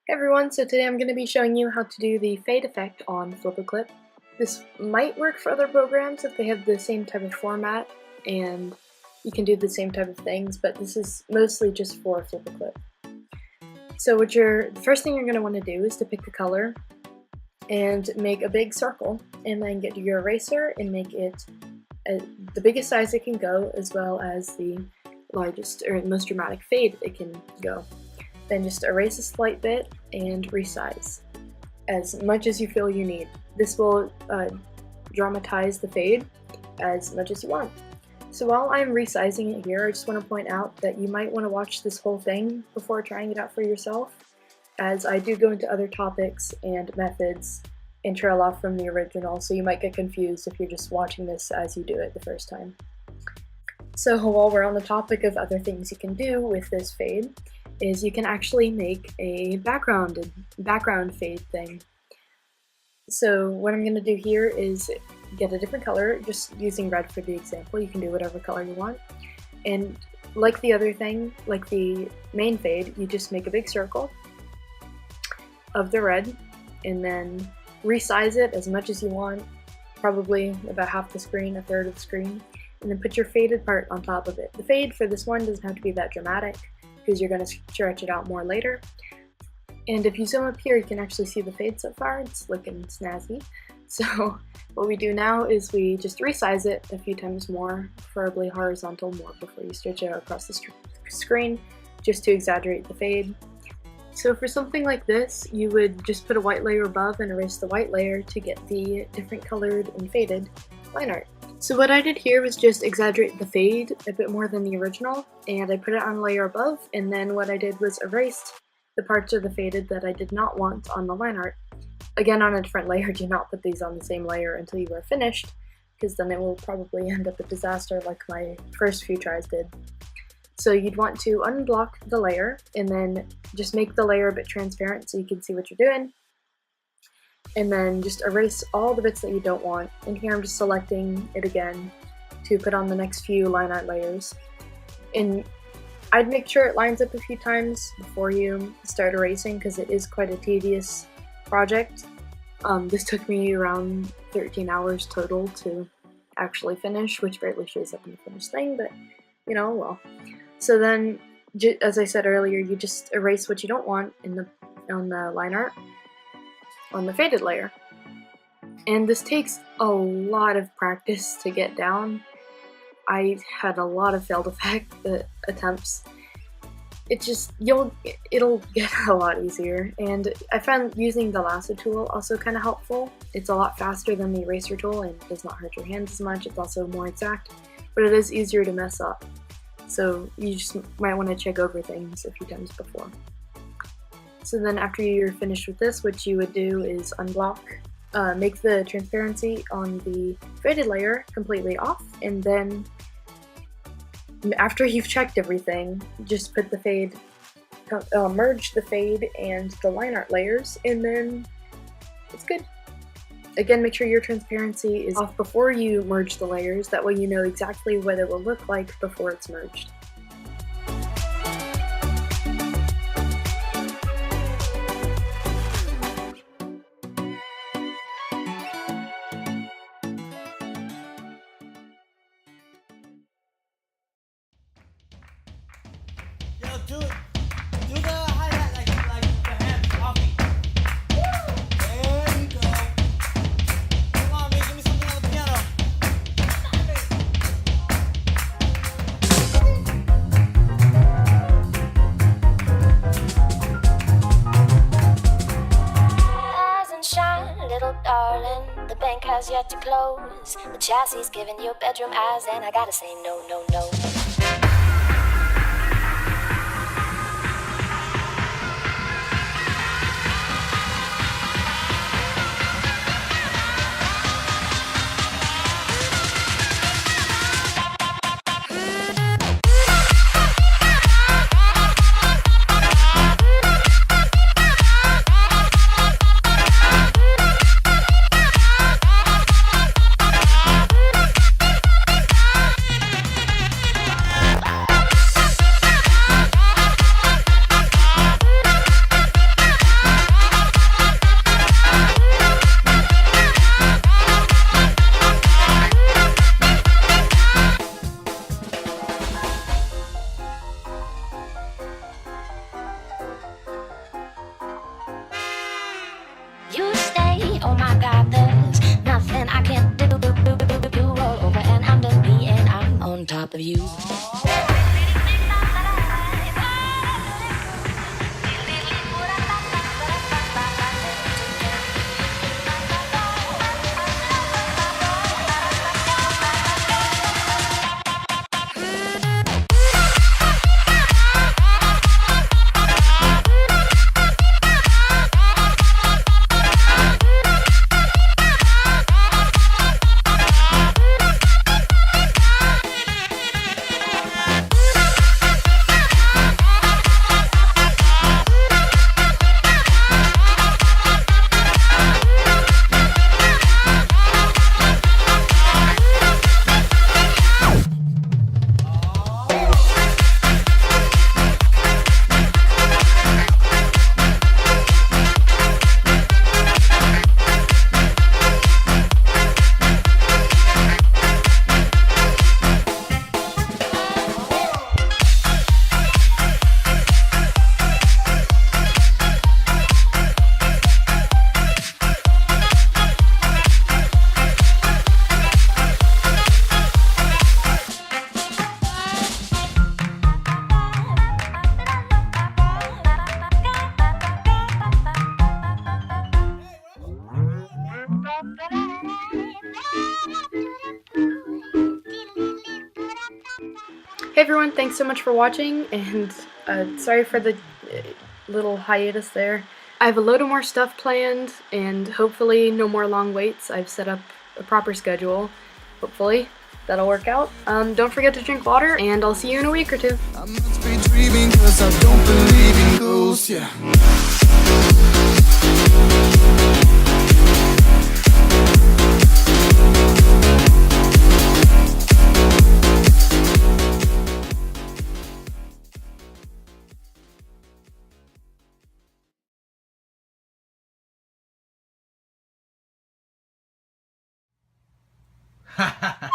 Hey everyone, so today I'm going to be showing you how to do the fade effect on Flipaclip. This might work for other programs if they have the same type of format and you can do the same type of things, but this is mostly just for Flipaclip. So the first thing you're going to want to do is to pick the color and make a big circle, and then get your eraser and make it the biggest size it can go, as well as the largest or most dramatic fade it can go. Then just erase a slight bit and resize as much as you feel you need. This will dramatize the fade as much as you want. So while I'm resizing it here, I just want to point out that you might want to watch this whole thing before trying it out for yourself, as I do go into other topics and methods and trail off from the original, so you might get confused if you're just watching this as you do it the first time. So while we're on the topic of other things you can do with this fade, is you can actually make a background fade thing. So what I'm going to do here is get a different color, just using red for the example. You can do whatever color you want. And like the other thing, like the main fade, you just make a big circle of the red and then resize it as much as you want, probably about half the screen, a third of the screen, and then put your faded part on top of it. The fade for this one doesn't have to be that dramatic, because you're going to stretch it out more later. And if you zoom up here, you can actually see the fade so far. It's looking snazzy. So what we do now is we just resize it a few times more, preferably horizontal more, before you stretch it out across the screen, just to exaggerate the fade. So for something like this, you would just put a white layer above and erase the white layer to get the different colored and faded line art. So what I did here was just exaggerate the fade a bit more than the original, and I put it on a layer above, and then what I did was erased the parts of the faded that I did not want on the line art. Again, on a different layer. Do not put these on the same layer until you are finished, because then it will probably end up a disaster like my first few tries did. So you'd want to unblock the layer, and then just make the layer a bit transparent so you can see what you're doing. And then just erase all the bits that you don't want. And here I'm just selecting it again to put on the next few line art layers. And I'd make sure it lines up a few times before you start erasing, because it is quite a tedious project. This took me around 13 hours total to actually finish, which barely shows up in the finished thing, but you know, well. So then, as I said earlier, you just erase what you don't want on the line art on the faded layer. And this takes a lot of practice to get down. I had a lot of failed attempts. It'll get a lot easier, and I found using the lasso tool also kind of helpful. It's a lot faster than the eraser tool and does not hurt your hands as much. It's also more exact, but it is easier to mess up. So you just might want to check over things a few times before. So then after you're finished with this, what you would do is unblock, make the transparency on the faded layer completely off, and then after you've checked everything, just put the fade, merge the fade and the line art layers, and then it's good. Again, make sure your transparency is off before you merge the layers, that way you know exactly what it will look like before it's merged. Do the hi-hat like the hand coffee. There you go. Come on, man, give me something on the piano. Rise and shine, little darling. The bank has yet to close. The chassis giving you bedroom eyes, and I gotta say no, no, no. of you. Hey everyone, thanks so much for watching, and sorry for the little hiatus there. I have a load of more stuff planned, and hopefully no more long waits. I've set up a proper schedule. Hopefully that'll work out. Don't forget to drink water, and I'll see you in a week or two. I must be dreaming 'cause I don't believe in ghosts, yeah. Ha ha ha.